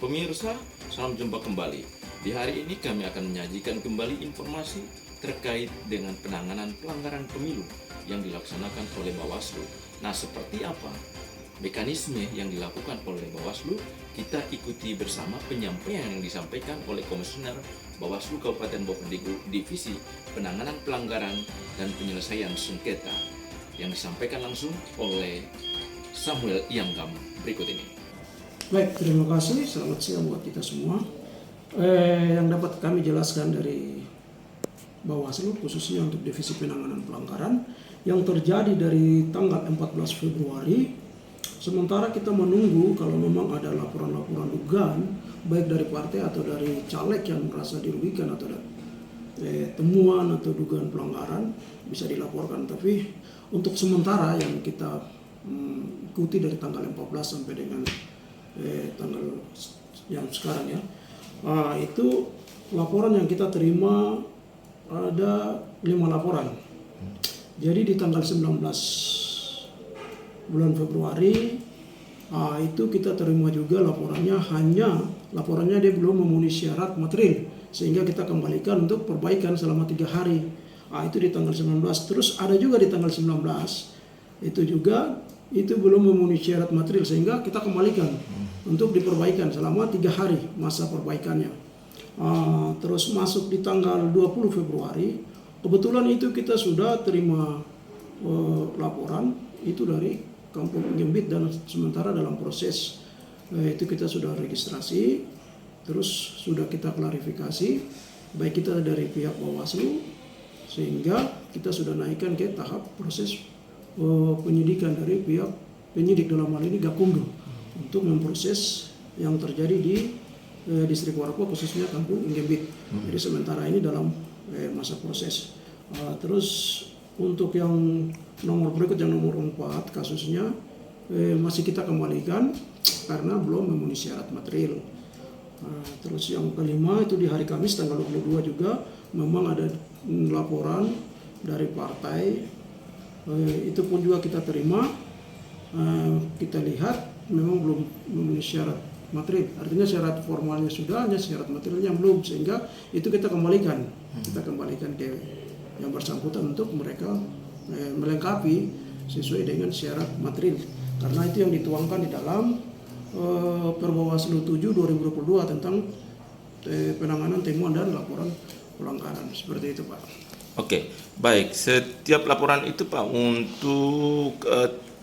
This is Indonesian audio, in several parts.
Pemirsa, salam jumpa kembali. Di hari ini kami akan menyajikan kembali informasi terkait dengan penanganan pelanggaran pemilu yang dilaksanakan oleh Bawaslu. Nah, seperti apa mekanisme yang dilakukan oleh Bawaslu? Kita ikuti bersama penyampaian yang disampaikan oleh Komisioner Bawaslu Kabupaten Bovendigul Divisi Penanganan Pelanggaran dan Penyelesaian Sengketa yang disampaikan langsung oleh Samuel Ianggam berikut ini. Baik, terima kasih. Selamat siang buat kita semua. Yang dapat kami jelaskan dari Bawaslu khususnya untuk Divisi Penanganan Pelanggaran yang terjadi dari tanggal 14 Februari. Sementara kita menunggu kalau memang ada laporan-laporan dugaan baik dari partai atau dari caleg yang merasa dirugikan atau ada temuan atau dugaan pelanggaran bisa dilaporkan. Tapi untuk sementara yang kita ikuti dari tanggal 14 sampai dengan tanggal yang sekarang ya, itu laporan yang kita terima ada 5 laporan. Jadi di tanggal 19 bulan Februari itu kita terima juga laporannya, laporannya dia belum memenuhi syarat material sehingga kita kembalikan untuk perbaikan selama 3 hari. Itu di tanggal 19. Terus ada juga di tanggal 19 itu juga itu belum memenuhi syarat material sehingga kita kembalikan untuk diperbaikan selama 3 hari masa perbaikannya. Terus masuk di tanggal 20 Februari kebetulan itu kita sudah terima laporan itu dari Kampung Gembit dan sementara dalam proses itu kita sudah registrasi, terus sudah kita klarifikasi baik kita dari pihak Bawaslu sehingga kita sudah naikkan ke tahap proses penyidikan dari pihak penyidik dalam hal ini Gakumdu untuk memproses yang terjadi di distrik Warapo khususnya Kampung Gembit. Jadi sementara ini dalam masa proses. Terus untuk yang nomor berikut yang nomor 4 kasusnya masih kita kembalikan karena belum memenuhi syarat material. Terus yang kelima itu di hari Kamis tanggal 22 juga memang ada laporan dari partai, itu pun juga kita terima, kita lihat memang belum memenuhi syarat material. Artinya syarat formalnya sudah, hanya syarat materialnya belum, sehingga itu kita kembalikan ke yang bersangkutan untuk mereka melengkapi sesuai dengan syarat material, karena itu yang dituangkan di dalam Perbawaslu 7 2022 tentang penanganan temuan dan laporan pelanggaran. Seperti itu, Pak. Oke, baik. Setiap laporan itu, Pak, untuk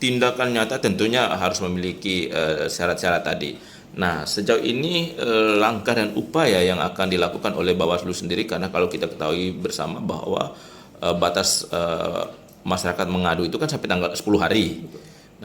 tindakan nyata tentunya harus memiliki syarat-syarat tadi. Nah, sejauh ini langkah dan upaya yang akan dilakukan oleh Bawaslu sendiri, karena kalau kita ketahui bersama bahwa batas masyarakat mengadu itu kan sampai tanggal 10 hari.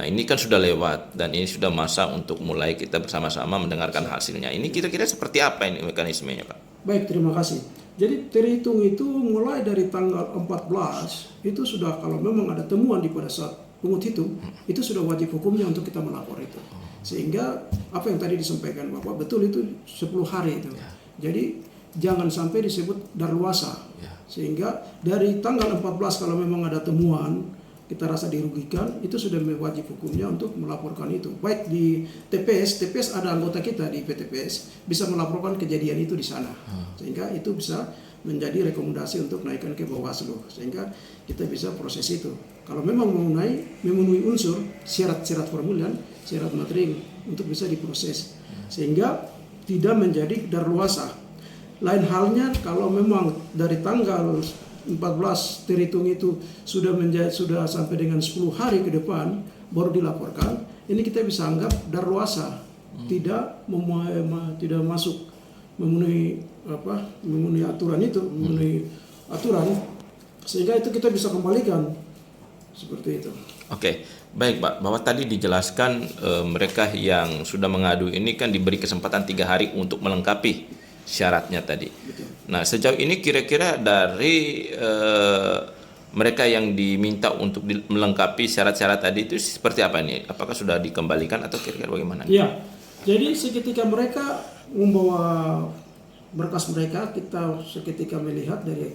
Nah, ini kan sudah lewat dan ini sudah masa untuk mulai kita bersama-sama mendengarkan hasilnya. Ini kira-kira seperti apa ini mekanismenya, Pak? Baik, terima kasih. Jadi terhitung itu mulai dari tanggal 14 itu sudah kalau memang ada temuan di pada saat pungut hitung, itu sudah wajib hukumnya untuk kita melapor itu. Sehingga apa yang tadi disampaikan Bapak betul itu 10 hari itu. Jadi jangan sampai disebut daluarsa. Sehingga dari tanggal 14 kalau memang ada temuan kita rasa dirugikan, itu sudah wajib hukumnya untuk melaporkan itu. Baik di TPS ada anggota kita di PTPS bisa melaporkan kejadian itu di sana. Sehingga itu bisa menjadi rekomendasi untuk naikkan ke Bawaslu sehingga kita bisa proses itu. Kalau memang memenuhi unsur syarat-syarat formulir dan syarat material untuk bisa diproses sehingga tidak menjadi daluarsa. Lain halnya kalau memang dari tanggal 14 terhitung itu sudah sampai dengan 10 hari ke depan baru dilaporkan, ini kita bisa anggap daluarsa, tidak masuk memenuhi aturan itu, memenuhi aturan, sehingga itu kita bisa kembalikan seperti itu. Oke, baik, Pak. Bahwa tadi dijelaskan mereka yang sudah mengadu ini kan diberi kesempatan 3 hari untuk melengkapi syaratnya tadi. Betul. Nah, sejauh ini kira-kira dari mereka yang diminta untuk melengkapi syarat-syarat tadi itu seperti apa ini? Apakah sudah dikembalikan atau kira-kira bagaimana? Iya. Jadi seketika mereka membawa berkas mereka, kita seketika melihat dari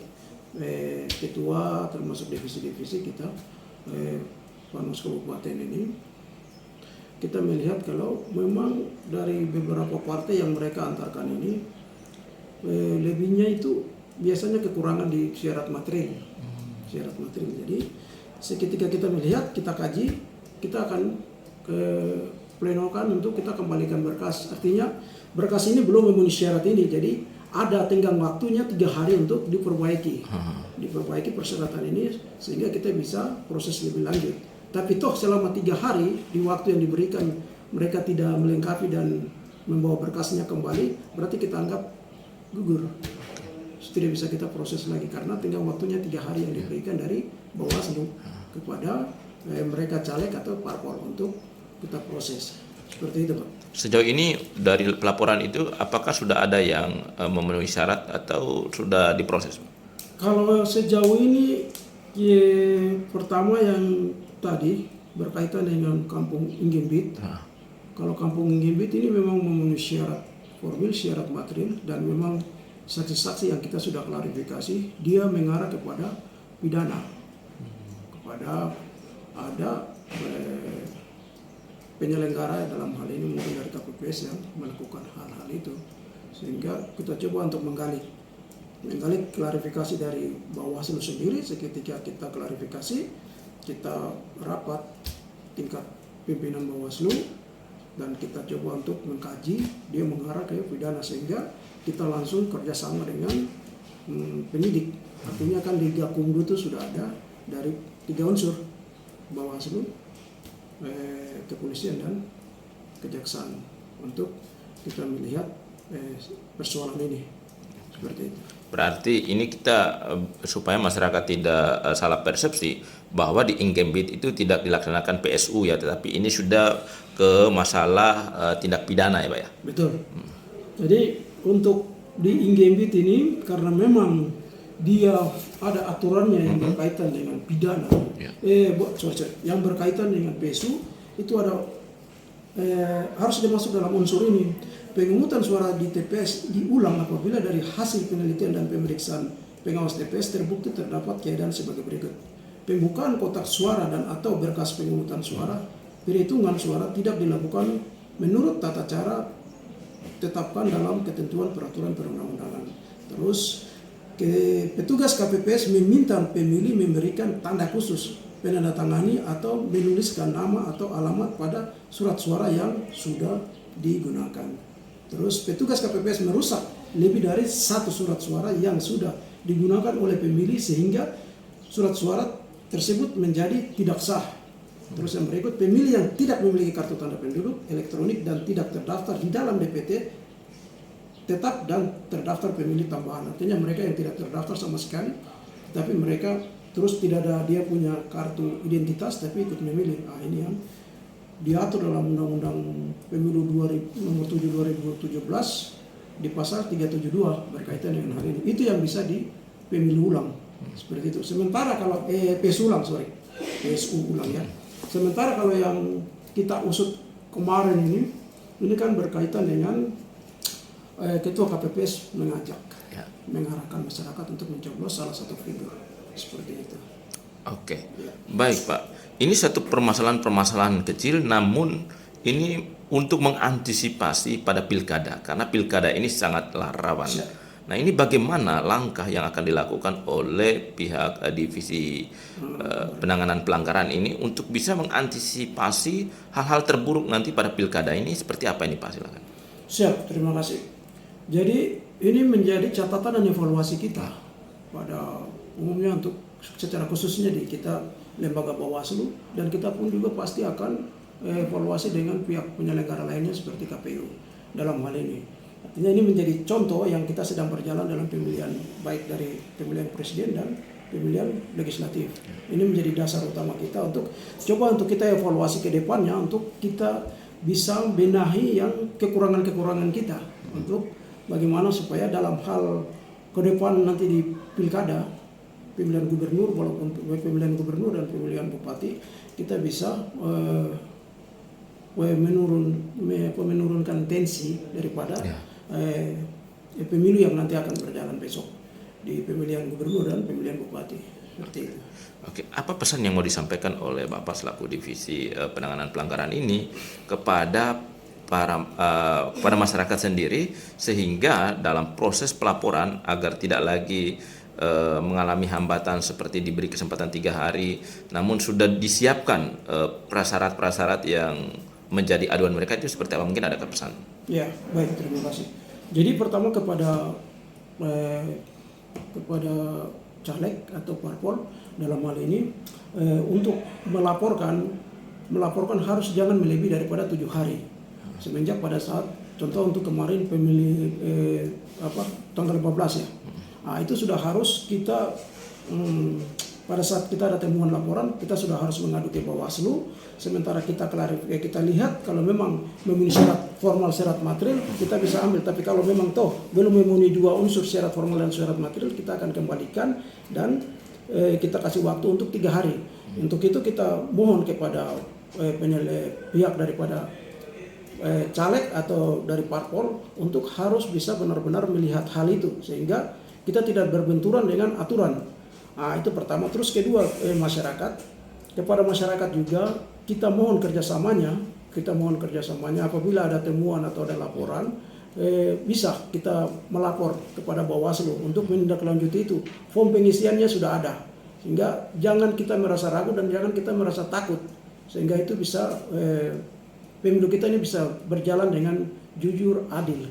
ketua termasuk divisi-divisi kita Panwas Kabupaten ini kita melihat kalau memang dari beberapa partai yang mereka antarkan ini lebihnya itu biasanya kekurangan di syarat material. Syarat material. Jadi seketika kita melihat, kita kaji, kita akan ke plenokan untuk kita kembalikan berkas. Artinya berkas ini belum memenuhi syarat ini, jadi ada tenggang waktunya 3 hari untuk diperbaiki persyaratan ini sehingga kita bisa proses lebih lanjut. Tapi toh selama 3 hari di waktu yang diberikan mereka tidak melengkapi dan membawa berkasnya kembali, berarti kita anggap gugur. Tidak bisa kita proses lagi karena tenggang waktunya 3 hari yang diberikan dari Bawaslu kepada mereka caleg atau parpol untuk kita proses. Seperti itu, Pak. Sejauh ini dari pelaporan itu apakah sudah ada yang memenuhi syarat atau sudah diproses? Kalau sejauh ini pertama yang tadi berkaitan dengan Kampung Inggembit. Kalau Kampung Inggembit ini memang memenuhi syarat formil, syarat material, dan memang saksi-saksi yang kita sudah klarifikasi dia mengarah kepada pidana, kepada ada penyelenggara dalam hal ini mungkin dari KPPS yang melakukan hal-hal itu, sehingga kita coba untuk menggali klarifikasi dari Bawaslu sendiri. Seketika kita klarifikasi, kita rapat tingkat pimpinan Bawaslu dan kita coba untuk mengkaji dia mengarah ke pidana, sehingga kita langsung kerjasama dengan penyidik. Artinya kan di Gakumdu itu sudah ada dari 3 unsur, Bawaslu, kepolisian dan kejaksaan, untuk kita melihat persoalan ini seperti itu. Berarti ini kita supaya masyarakat tidak salah persepsi bahwa di Inggembit itu tidak dilaksanakan PSU ya, tetapi ini sudah ke masalah tindak pidana ya Pak ya? Betul. Jadi untuk di Inggembit ini karena memang dia ada aturannya yang berkaitan dengan pidana, yang berkaitan dengan PSU itu ada harus dimasuk dalam unsur ini. Pemungutan suara di TPS diulang apabila dari hasil penelitian dan pemeriksaan pengawas TPS terbukti terdapat keadaan sebagai berikut. Pembukaan kotak suara dan atau berkas pemungutan suara, perhitungan suara tidak dilakukan menurut tata cara tetapkan dalam ketentuan peraturan perundang-undangan. Terus petugas KPPS meminta pemilih memberikan tanda khusus, penandatangani atau menuliskan nama atau alamat pada surat suara yang sudah digunakan. Terus petugas KPPS merusak lebih dari 1 surat suara yang sudah digunakan oleh pemilih sehingga surat suara tersebut menjadi tidak sah. Terus yang berikut, pemilih yang tidak memiliki kartu tanda penduduk elektronik dan tidak terdaftar di dalam DPT tetap dan terdaftar pemilih tambahan. Artinya mereka yang tidak terdaftar sama sekali, tapi mereka terus tidak ada dia punya kartu identitas tapi ikut memilih. Nah, ini yang diatur dalam Undang-Undang Pemilu Nomor 7 2017 di pasal 372 berkaitan dengan hal ini. Itu yang bisa di pemilu ulang seperti itu. Sementara kalau PSU ulang ya. Sementara kalau yang kita usut kemarin ini kan berkaitan dengan Ketua KPPS mengajak, mengarahkan masyarakat untuk mencoblos salah satu figur seperti itu. Oke, baik Pak. Ini satu permasalahan kecil, namun ini untuk mengantisipasi pada pilkada, karena pilkada ini sangatlah rawan. Nah, ini bagaimana langkah yang akan dilakukan oleh pihak divisi penanganan pelanggaran ini untuk bisa mengantisipasi hal-hal terburuk nanti pada pilkada ini, seperti apa ini Pak? Silakan. Siap, terima kasih. Jadi ini menjadi catatan dan evaluasi kita pada umumnya untuk secara khususnya di kita lembaga Bawaslu, dan kita pun juga pasti akan evaluasi dengan pihak penyelenggara lainnya seperti KPU dalam hal ini. Artinya ini menjadi contoh yang kita sedang berjalan dalam pemilihan, baik dari pemilihan presiden dan pemilihan legislatif. Ini menjadi dasar utama kita untuk kita evaluasi ke depannya, untuk kita bisa benahi yang kekurangan-kekurangan kita, untuk bagaimana supaya dalam hal ke depan nanti di pilkada, pemilihan gubernur, walaupun pemilihan gubernur dan pemilihan bupati, kita bisa menurunkan tensi daripada pemilu yang nanti akan berjalan besok di pemilihan gubernur dan pemilihan bupati. Seperti itu. Oke, apa pesan yang mau disampaikan oleh Bapak selaku divisi penanganan pelanggaran ini kepada pada masyarakat sendiri, sehingga dalam proses pelaporan agar tidak lagi mengalami hambatan seperti diberi kesempatan 3 hari, namun sudah disiapkan prasyarat-prasyarat yang menjadi aduan mereka, itu seperti apa? Mungkin ada pesan. Ya, baik, terima kasih. Jadi pertama kepada caleg atau parpol dalam hal ini, untuk melaporkan harus jangan melebihi daripada 7 hari. Semenjak pada saat contoh untuk kemarin pemilih tanggal 14 ya. Nah, itu sudah harus kita pada saat kita ada temuan laporan, kita sudah harus mengadu ke Bawaslu. Sementara kita kita lihat kalau memang memenuhi syarat formal, syarat material, kita bisa ambil. Tapi kalau memang belum memenuhi 2 unsur syarat formal dan syarat material, kita akan kembalikan dan kita kasih waktu untuk 3 hari. Untuk itu kita mohon kepada pihak daripada caleg atau dari parpol untuk harus bisa benar-benar melihat hal itu sehingga kita tidak berbenturan dengan aturan. Nah, itu pertama. Terus kedua, kepada masyarakat juga kita mohon kerjasamanya apabila ada temuan atau ada laporan, bisa kita melapor kepada Bawaslu untuk menindaklanjuti itu. Form pengisiannya sudah ada, sehingga jangan kita merasa ragu dan jangan kita merasa takut, sehingga itu bisa pemilu kita ini bisa berjalan dengan jujur, adil,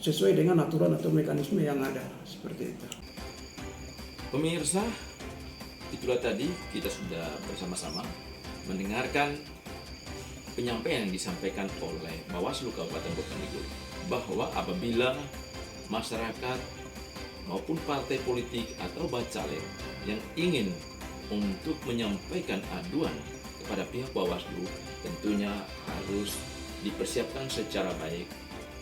sesuai dengan aturan atau mekanisme yang ada, seperti itu. Pemirsa, itulah tadi kita sudah bersama-sama mendengarkan penyampaian yang disampaikan oleh Bawaslu Kabupaten Bovendigul, bahwa apabila masyarakat maupun partai politik atau bacalek yang ingin untuk menyampaikan aduan kepada pihak Bawaslu, tentunya harus dipersiapkan secara baik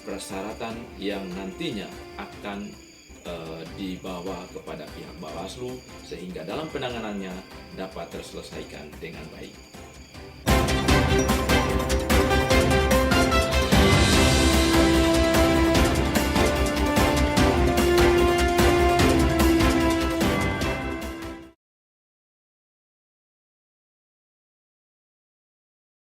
persyaratan yang nantinya akan dibawa kepada pihak Bawaslu sehingga dalam penanganannya dapat terselesaikan dengan baik.